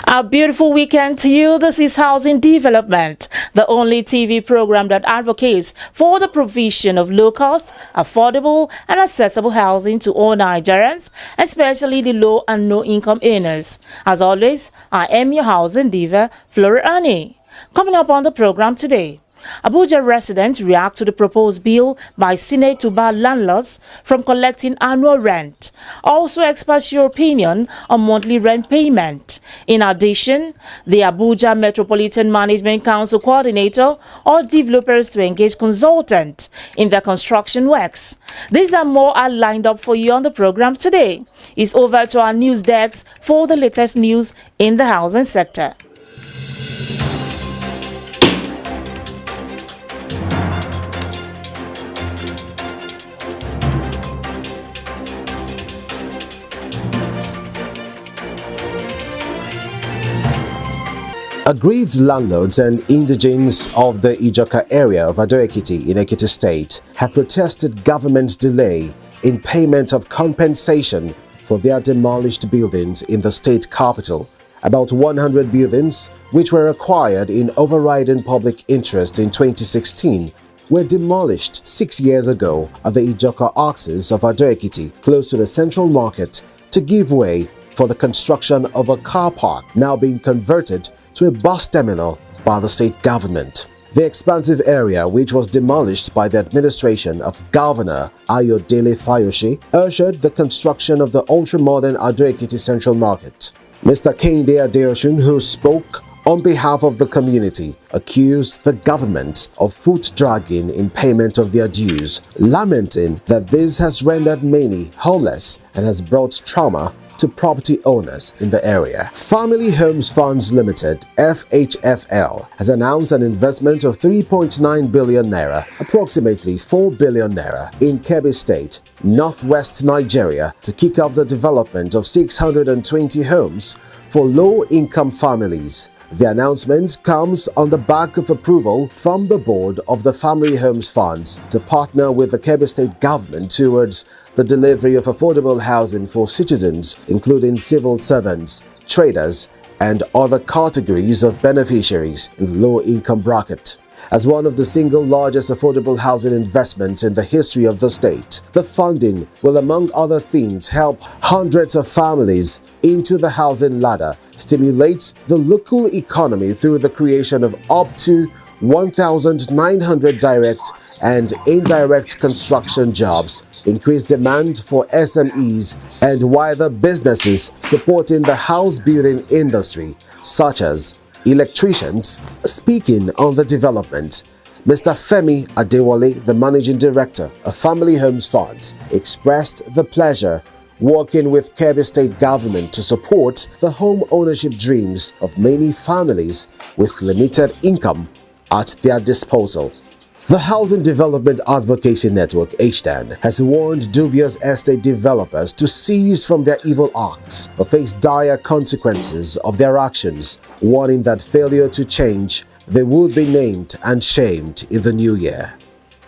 A beautiful weekend to you. This is Housing Development, the only TV program that advocates for the provision of low-cost, affordable, and accessible housing to all Nigerians, especially the low and no-income earners. As always, I am your housing diva, Flora Annie. Coming up on the program today, Abuja residents react to the proposed bill by Senate to bar landlords from collecting annual rent. Also express your opinion on monthly rent payment. In addition, the Abuja Metropolitan Management Council coordinator urged developers to engage consultants in their construction works. These and more are lined up for you on the program today. It's over to our news desk for the latest news in the housing sector. Aggrieved landlords and indigents of the Ijoka area of Ado-Ekiti in Ekiti State have protested government's delay in payment of compensation for their demolished buildings in the state capital. About 100 buildings, which were acquired in overriding public interest in 2016, were demolished 6 years ago at the Ijoka axis of Ado-Ekiti, close to the central market, to give way for the construction of a car park now being converted to a bus terminal by the state government. The expansive area, which was demolished by the administration of Governor Ayodele Fayose, ushered the construction of the ultra-modern Ado-Ekiti Central Market. Mr. Kehinde Adeosun, who spoke on behalf of the community, accused the government of foot-dragging in payment of their dues, lamenting that this has rendered many homeless and has brought trauma to property owners in the area. Family Homes Funds Limited, FHFL, has announced an investment of 3.9 billion naira, approximately 4 billion naira, in Kebbi State, northwest Nigeria, to kick off the development of 620 homes for low-income families. The announcement comes on the back of approval from the board of the Family Homes Funds to partner with the Kebbi State government towards the delivery of affordable housing for citizens, including civil servants, traders, and other categories of beneficiaries in the low-income bracket. As one of the single largest affordable housing investments in the history of the state, the funding will, among other things, help hundreds of families into the housing ladder, stimulate the local economy through the creation of up to 1,900 direct and indirect construction jobs, increase demand for SMEs and wider businesses supporting the house building industry, such as electricians. Speaking on the development, Mr. Femi Adewale, the managing director of Family Homes Funds, expressed the pleasure working with Kebbi State government to support the home ownership dreams of many families with limited income at their disposal. The Housing Development Advocacy Network, HDAN, has warned dubious estate developers to cease from their evil acts or face dire consequences of their actions, warning that failure to change, they would be named and shamed in the new year.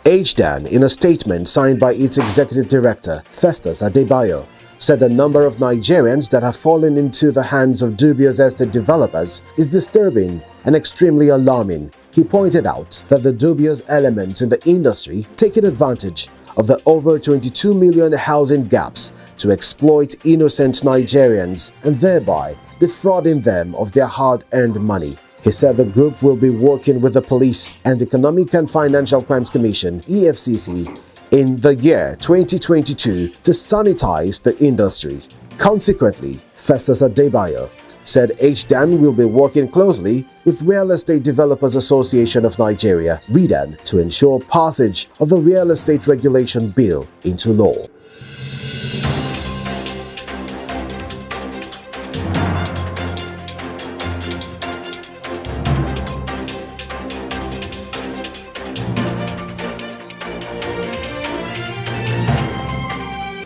HDAN, in a statement signed by its executive director, Festus Adebayo, said the number of Nigerians that have fallen into the hands of dubious estate developers is disturbing and extremely alarming, He pointed out that the dubious elements in the industry taking advantage of the over 22 million housing gaps to exploit innocent Nigerians and thereby defrauding them of their hard-earned money. He said the group will be working with the Police and Economic and Financial Crimes Commission, EFCC, in the year 2022 to sanitize the industry. Consequently, Festus Adebayo said HDAN will be working closely with Real Estate Developers Association of Nigeria, REDAN, to ensure passage of the Real Estate Regulation Bill into law.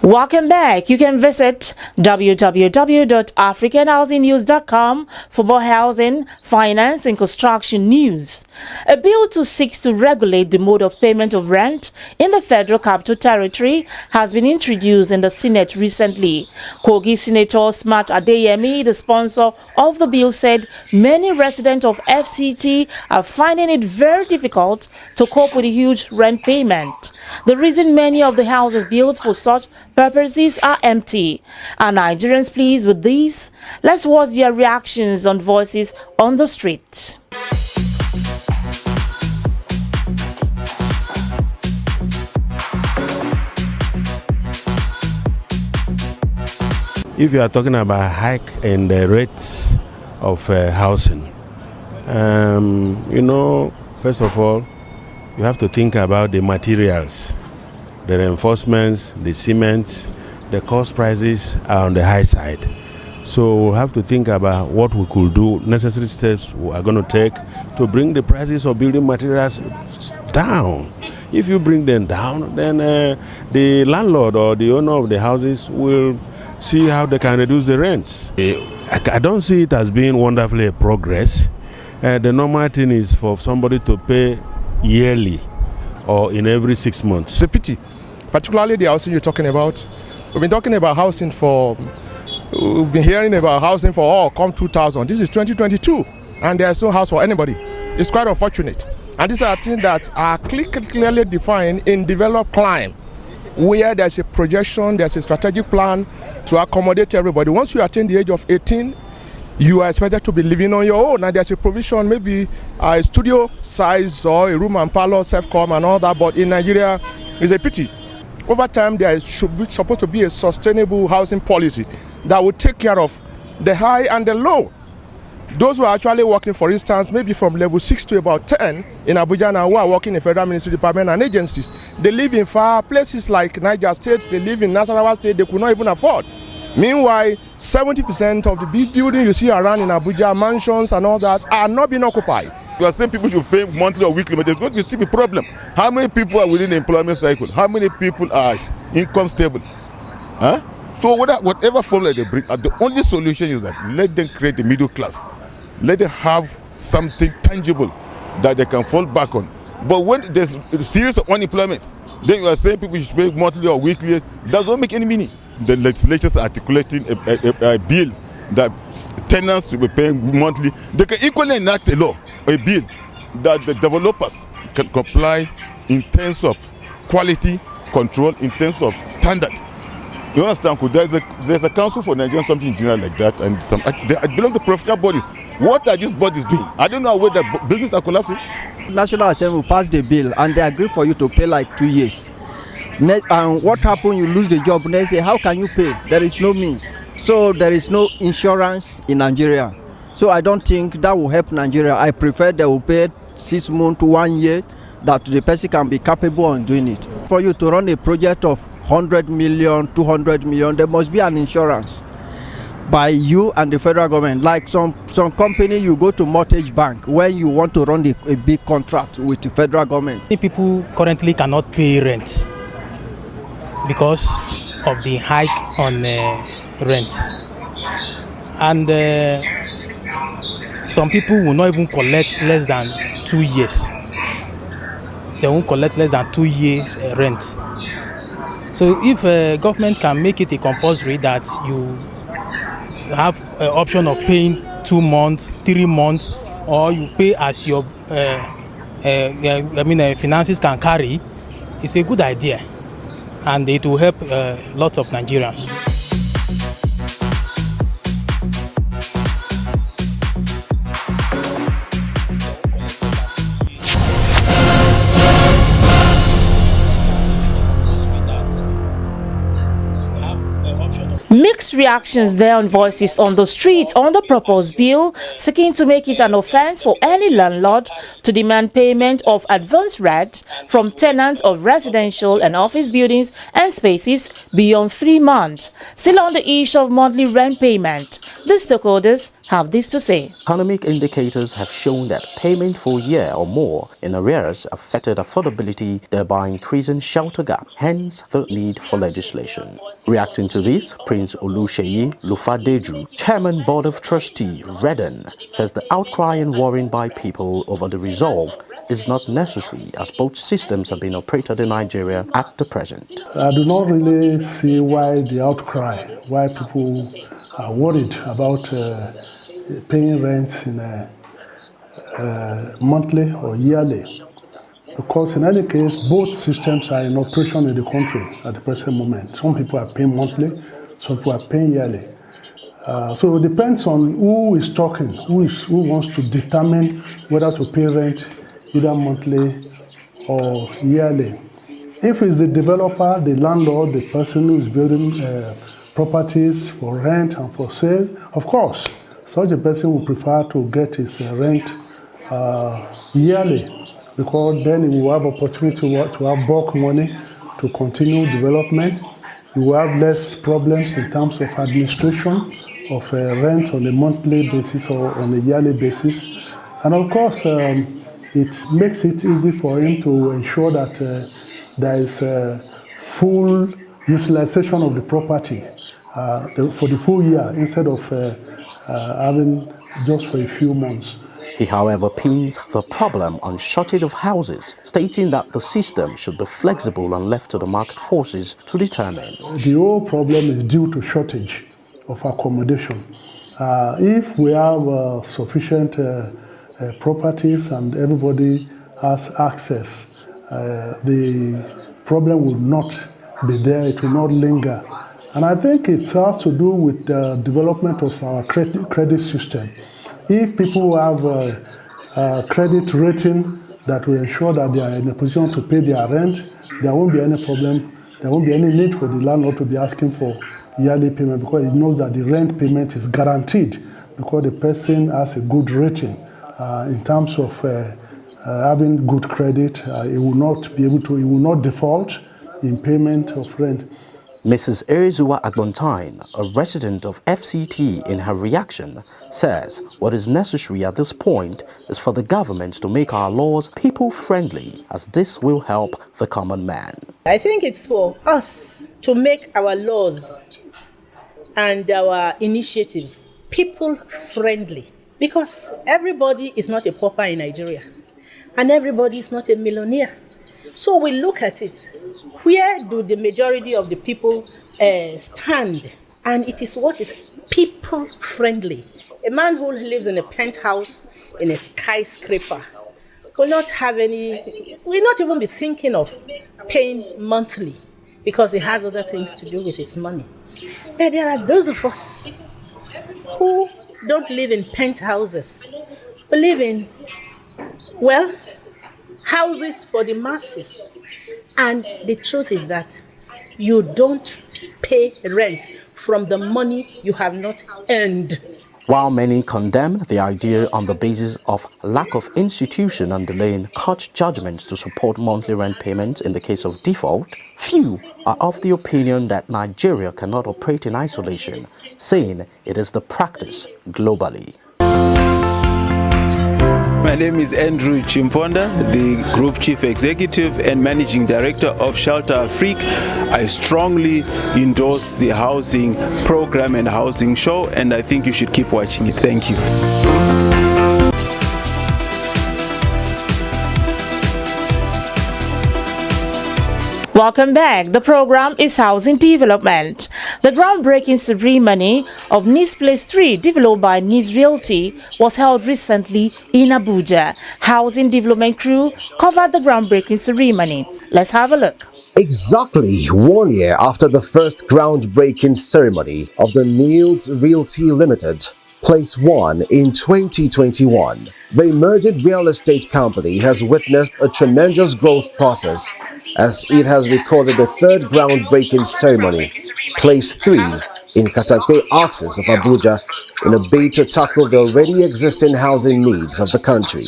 Welcome back. You can visit www.africanhousingnews.com for more housing, finance, and construction news. A bill to seek to regulate the mode of payment of rent in the Federal Capital Territory has been introduced in the Senate recently. Kogi Senator Smart Adeyemi, the sponsor of the bill, said many residents of FCT are finding it very difficult to cope with the huge rent payment. The reason many of the houses built for such purposes are empty. Are Nigerians pleased with these? Let's watch their reactions on Voices on the Street. If you are talking about hike in the rates of housing, first of all, you have to think about the materials. The reinforcements, the cement, the cost prices are on the high side. So we have to think about what we could do, necessary steps we are going to take to bring the prices of building materials down. If you bring them down, then the landlord or the owner of the houses will see how they can reduce the rents. I don't see it as being wonderfully a progress. The normal thing is for somebody to pay yearly or in every 6 months. It's a pity, particularly the housing you're talking about. We've been talking about housing we've been hearing about housing for come 2000. This is 2022 and there's no house for anybody. It's quite unfortunate. And these are things that are clearly defined in developed climate, where there's a projection, there's a strategic plan to accommodate everybody. Once you attain the age of 18, you are expected to be living on your own, and there's a provision, maybe a studio size or a room and parlor, self-com and all that. But in Nigeria, it's a pity. Over time, there should be supposed to be a sustainable housing policy that will take care of the high and the low. Those who are actually working, for instance, maybe from level 6 to about 10 in Abuja now, who are working in federal ministry department and agencies, they live in far places like Niger State, they live in Nasarawa State, they could not even afford. Meanwhile, 70% of the big buildings you see around in Abuja, mansions and all that, are not being occupied. You are saying people should pay monthly or weekly, but there's going to still be a problem. How many people are within the employment cycle? How many people are income stable? Huh? So whatever formula they bring, the only solution is that let them create a middle class. Let them have something tangible that they can fall back on. But when there's a serious unemployment, then you are saying people should pay monthly or weekly. That doesn't make any meaning. The legislature is articulating a bill that tenants will be paying monthly. They can equally enact a law, a bill that the developers can comply in terms of quality control, in terms of standard. You understand? There's a council for Nigeria, something in general like that, and they belong to professional bodies. What are these bodies doing? I don't know where the buildings are collapsing. National Assembly will pass the bill and they agree for you to pay like 2 years. And what happens? You lose the job. They say, how can you pay? There is no means. So there is no insurance in Nigeria. So I don't think that will help Nigeria. I prefer they will pay 6 months to 1 year, that the person can be capable of doing it. For you to run a project of 100 million, 200 million, there must be an insurance by you and the federal government. Like some company, you go to mortgage bank when you want to run a big contract with the federal government. Many people currently cannot pay rent because of the hike on rent, and some people will not even collect less than 2 years. They won't collect less than 2 years rent. So if government can make it a compulsory that you have an option of paying 2 months, 3 months, or you pay as your finances can carry, it's a good idea, and it will help lots of Nigerians. Mixed reactions there on voices on the streets on the proposed bill, seeking to make it an offence for any landlord to demand payment of advance rent from tenants of residential and office buildings and spaces beyond 3 months. Still on the issue of monthly rent payment, the stakeholders have this to say. Economic indicators have shown that payment for a year or more in arrears affected affordability, thereby increasing shelter gap, hence the need for legislation. Reacting to this, Prince Oluseyi Lufadeju, Chairman Board of Trustee, Redden, says the outcry and worrying by people over the resolve is not necessary as both systems are being operated in Nigeria at the present. I do not really see why the outcry, why people are worried about paying rents in monthly or yearly. Because in any case, both systems are in operation in the country at the present moment. Some people are paying monthly, some people are paying yearly. So it depends on who is talking, who wants to determine whether to pay rent either monthly or yearly. If it's the developer, the landlord, the person who is building properties for rent and for sale, of course, such a person will prefer to get his rent yearly, because then he will have opportunity to have bulk money to continue development. You will have less problems in terms of administration of rent on a monthly basis or on a yearly basis. And of course, it makes it easy for him to ensure that there is full utilization of the property for the full year instead of having just for a few months. He, however, pins the problem on shortage of houses, stating that the system should be flexible and left to the market forces to determine. The whole problem is due to shortage of accommodation. If we have sufficient properties and everybody has access, the problem will not be there, it will not linger. And I think it has to do with the development of our credit system. If people have a credit rating that will ensure that they are in a position to pay their rent, there won't be any problem, there won't be any need for the landlord to be asking for yearly payment, because he knows that the rent payment is guaranteed because the person has a good rating. In terms of having good credit, he will not default in payment of rent. Mrs. Erizua Agbontine, a resident of FCT, in her reaction, says what is necessary at this point is for the government to make our laws people-friendly, as this will help the common man. I think it's for us to make our laws and our initiatives people-friendly, because everybody is not a pauper in Nigeria, and everybody is not a millionaire. So we look at it. Where do the majority of the people stand? And it is what is people-friendly. A man who lives in a penthouse, in a skyscraper, will not even be thinking of paying monthly because he has other things to do with his money. But there are those of us who don't live in penthouses, but live in, houses for the masses. And the truth is that you don't pay rent from the money you have not earned. While many condemn the idea on the basis of lack of institution and delaying court judgments to support monthly rent payments in the case of default, few are of the opinion that Nigeria cannot operate in isolation, saying it is the practice globally. My name is Andrew Chimponda, the Group Chief Executive and Managing Director of Shelter Afrique. I strongly endorse the housing program and housing show, and I think you should keep watching it. Thank you. Welcome back. The program is Housing Development. The groundbreaking ceremony of NIS Place 3, developed by NIS Realty, was held recently in Abuja. Housing development crew covered the groundbreaking ceremony. Let's have a look. Exactly 1 year after the first groundbreaking ceremony of the NIS Realty Limited, Place 1 in 2021, the emerging real estate company has witnessed a tremendous growth process as it has recorded the third groundbreaking ceremony, Place 3 in Katakwe axis of Abuja, in a bid to tackle the already existing housing needs of the country.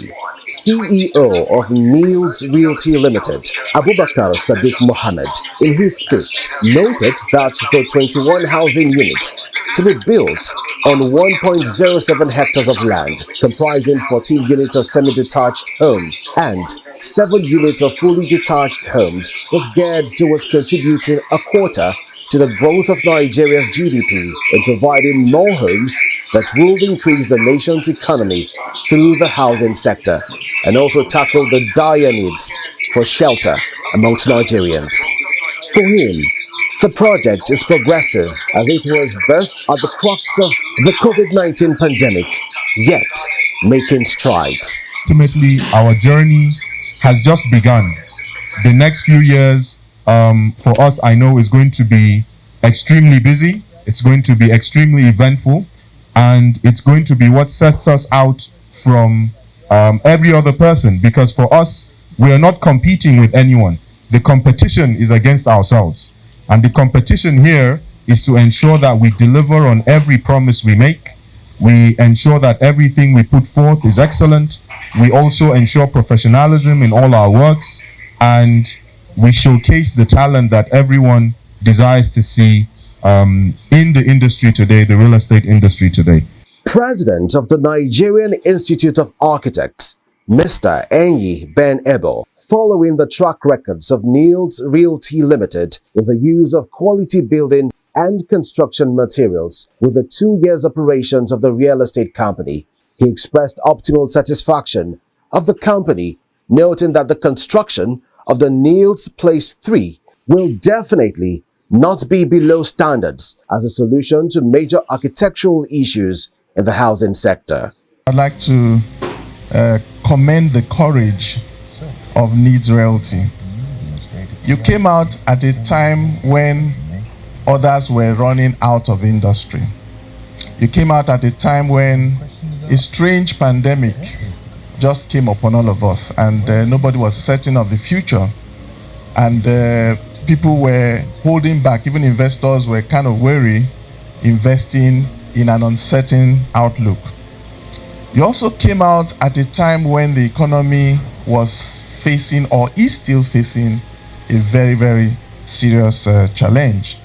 CEO of NIS Realty Limited, Abubakar Sadiq Mohammed, in his speech, noted that the 21 housing units to be built on 1.07 hectares of land, comprising 14 units of semi-detached homes and 7 units of fully detached homes, was geared towards contributing a quarter to the growth of Nigeria's GDP in providing more homes that will increase the nation's economy through the housing sector and also tackle the dire needs for shelter amongst Nigerians. For him, the project is progressive as it was birthed at the crux of the COVID-19 pandemic, yet making strides. Ultimately, our journey has just begun. The next few years for us, I know, is going to be extremely busy. It's going to be extremely eventful, and it's going to be what sets us out from every other person, because for us, we are not competing with anyone. The competition is against ourselves, and the competition here is to ensure that we deliver on every promise we make. We ensure that everything we put forth is excellent. We also ensure professionalism in all our works, and we showcase the talent that everyone desires to see in the industry today, the real estate industry today. President of the Nigerian Institute of Architects, Mr. Enyi Ben Ebo, following the track records of NIS Realty Limited in the use of quality building and construction materials with the 2 years operations of the real estate company, he expressed optimal satisfaction of the company, noting that the construction of the NIS Place 3 will definitely not be below standards as a solution to major architectural issues in the housing sector. I'd like to commend the courage of NIS Realty. You came out at a time when others were running out of industry. You came out at a time when a strange pandemic just came upon all of us, and nobody was certain of the future, and people were holding back. Even investors were kind of wary investing in an uncertain outlook. You also came out at a time when the economy was facing, or is still facing, a very, very serious challenge.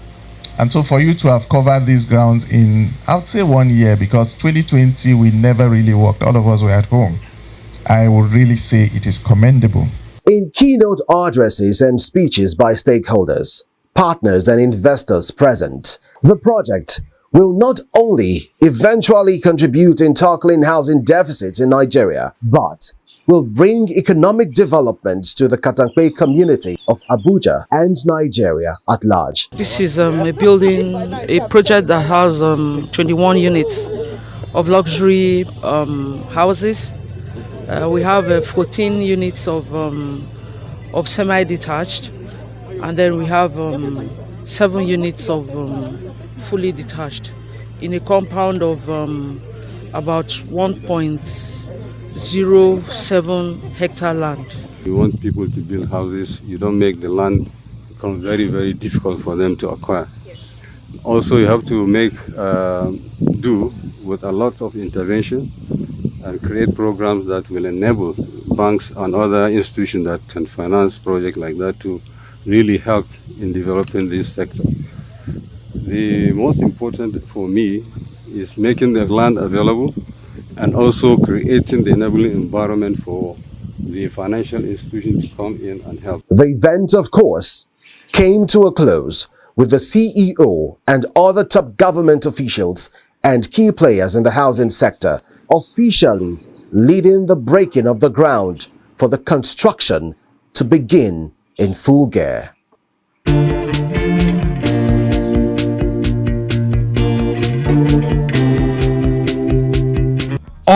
And so for you to have covered these grounds in, I would say 1 year, because 2020 we never really worked, all of us were at home, I would really say it is commendable. In keynote addresses and speeches by stakeholders, partners and investors present, the project will not only eventually contribute in tackling housing deficits in Nigeria, but will bring economic development to the Katakwe community of Abuja and Nigeria at large. This is a building, a project that has 21 units of luxury houses. We have 14 units of semi-detached, and then we have 7 units of fully detached in a compound of about 1.07 hectare land. You want people to build houses, you don't make the land become very, very difficult for them to acquire. Also, you have to make do with a lot of intervention and create programs that will enable banks and other institutions that can finance projects like that to really help in developing this sector. The most important for me is making the land available and also creating the enabling environment for the financial institution to come in and help. The event, of course, came to a close with the CEO and other top government officials and key players in the housing sector officially leading the breaking of the ground for the construction to begin in full gear.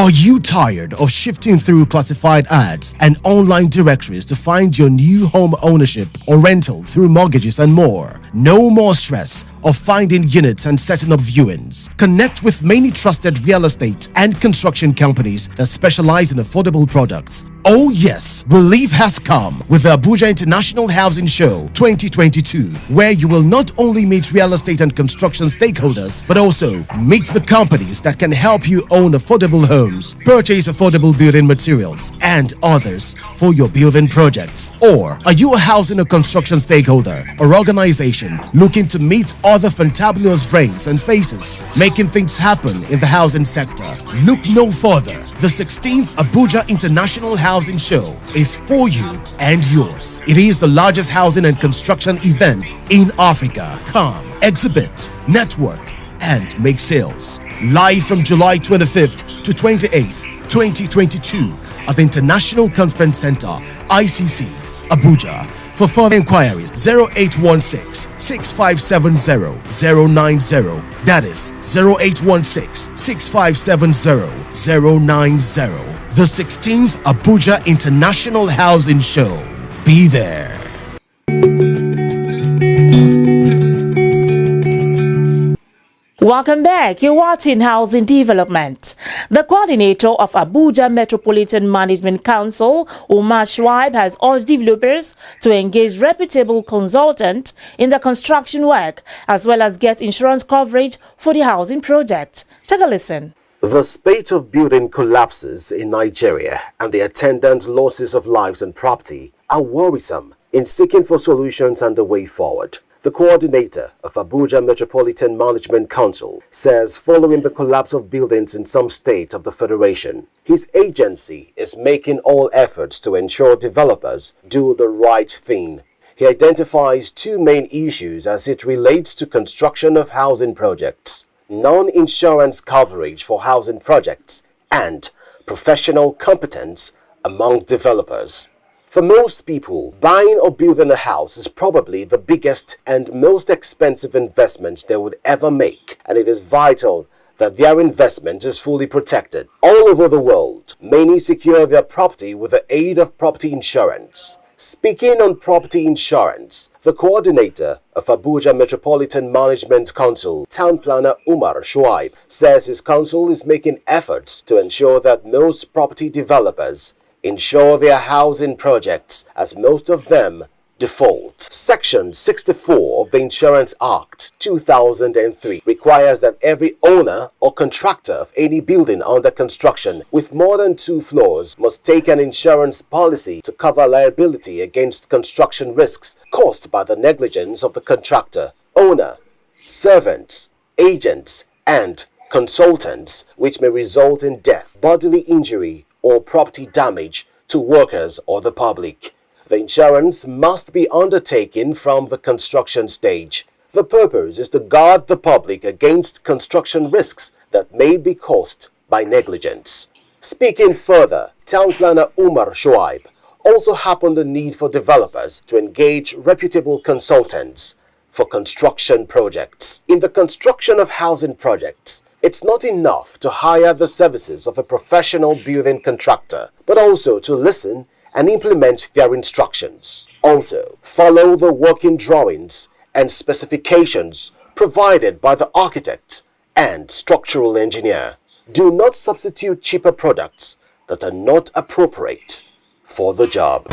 Are you tired of shifting through classified ads and online directories to find your new home ownership or rental through mortgages and more? No more stress of finding units and setting up viewings. Connect with many trusted real estate and construction companies that specialize in affordable products. Oh yes, relief has come with the Abuja International Housing Show 2022, where you will not only meet real estate and construction stakeholders, but also meet the companies that can help you own affordable homes, purchase affordable building materials, and others for your building projects. Or are you a housing or construction stakeholder or organization looking to meet other fantabulous brains and faces making things happen in the housing sector? Look no further. The 16th Abuja International Housing Show is for you and yours. It is the largest housing and construction event in Africa. Come, exhibit, network, and make sales. Live from July 25th to 28th, 2022 at the International Conference Center, ICC, Abuja. For further inquiries, 0816-6570-090. That is 0816-6570-090. The 16th Abuja International Housing Show. Be there. Welcome back. You're watching Housing Development. The coordinator of Abuja Metropolitan Management Council, Umar Shuaib, has urged developers to engage reputable consultants in the construction work as well as get insurance coverage for the housing project. Take a listen. The spate of building collapses in Nigeria and the attendant losses of lives and property are worrisome. In seeking for solutions and the way forward, the coordinator of Abuja Metropolitan Management Council says following the collapse of buildings in some states of the Federation, his agency is making all efforts to ensure developers do the right thing. He identifies two main issues as it relates to construction of housing projects: non-insurance coverage for housing projects and professional competence among developers. For most people, buying or building a house is probably the biggest and most expensive investment they would ever make, and it is vital that their investment is fully protected. All over the world, many secure their property with the aid of property insurance. Speaking on property insurance, the coordinator of Abuja Metropolitan Management Council, Town Planner Umar Shuaib, says his council is making efforts to ensure that most property developers insure their housing projects, as most of them default. Section 64 of the Insurance Act 2003 requires that every owner or contractor of any building under construction with more than 2 floors must take an insurance policy to cover liability against construction risks caused by the negligence of the contractor, owner, servants, agents, and consultants, which may result in death, bodily injury, or property damage to workers or the public. The insurance must be undertaken from the construction stage. The purpose is to guard the public against construction risks that may be caused by negligence. Speaking further, Town Planner Umar Shuaib also harped the need for developers to engage reputable consultants for construction projects. In the construction of housing projects, it's not enough to hire the services of a professional building contractor, but also to listen and implement their instructions. Also, follow the working drawings and specifications provided by the architect and structural engineer. Do not substitute cheaper products that are not appropriate for the job.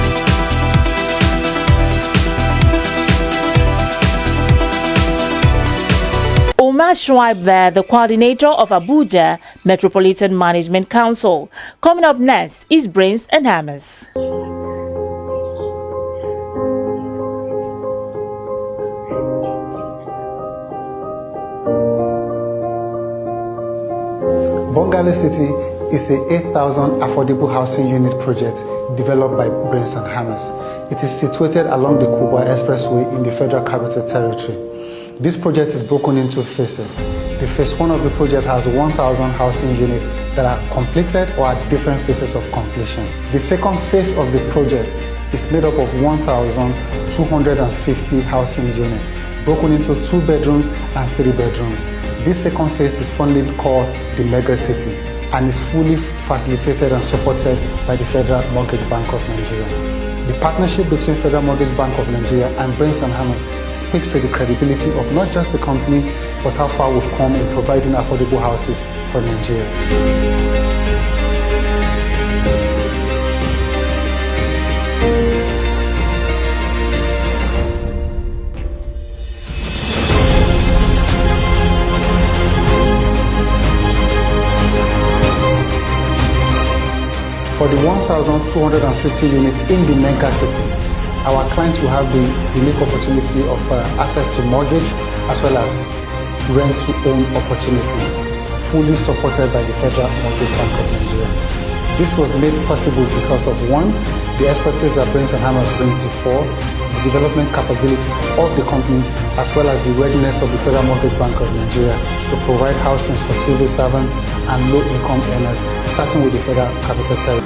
Umar Shuaib there, the coordinator of Abuja Metropolitan Management Council. Coming up next is Brains and Hammers. Bongale City is a 8,000 affordable housing unit project developed by Brains and Hammers. It is situated along the Kubwa Expressway in the Federal Capital Territory. This project is broken into phases. The phase 1 of the project has 1,000 housing units that are completed or at different phases of completion. The second phase of the project is made up of 1,250 housing units, broken into 2 bedrooms and 3 bedrooms. This second phase is fondly called the Mega City. and is fully facilitated and supported by the Federal Mortgage Bank of Nigeria. The partnership between Federal Mortgage Bank of Nigeria and Brains and Hammer speaks to the credibility of not just the company, but how far we've come in providing affordable houses for Nigeria. For the 1,250 units in the mega city, our clients will have the unique opportunity of access to mortgage as well as rent-to-own opportunity, fully supported by the Federal Mortgage Bank of Nigeria. This was made possible because of, one, the expertise that Brains and Hammers bring to fore, the development capability of the company, as well as the readiness of the Federal Mortgage Bank of Nigeria to provide housing for civil servants and low-income earners, starting with the Federal Capital Territory.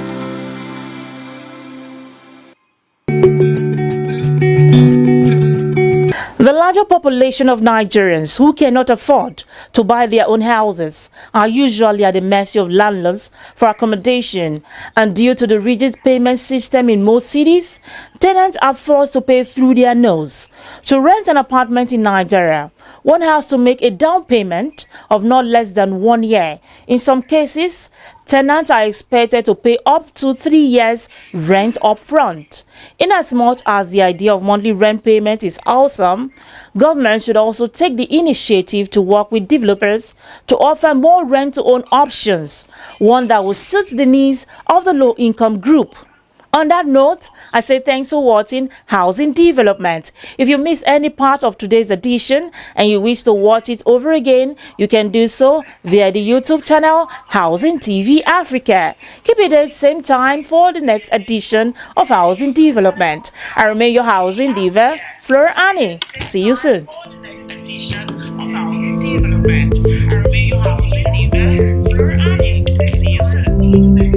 The larger population of Nigerians who cannot afford to buy their own houses are usually at the mercy of landlords for accommodation, and due to the rigid payment system in most cities, tenants are forced to pay through their nose. To rent an apartment in Nigeria, one has to make a down payment of not less than 1 year. In some cases, tenants are expected to pay up to 3 years rent up front. Inasmuch as the idea of monthly rent payment is awesome, government should also take the initiative to work with developers to offer more rent-to-own options, one that will suit the needs of the low-income group. On that note, I say thanks for watching Housing Development. If you miss any part of today's edition and you wish to watch it over again, you can do so via the YouTube channel Housing TV Africa. Keep it at the same time for the next edition of Housing Development. I remain your Housing Diva, Flora Annie. See you soon. For the next edition of Housing Development. I remain your Housing Diva, Flora Annie. See you soon.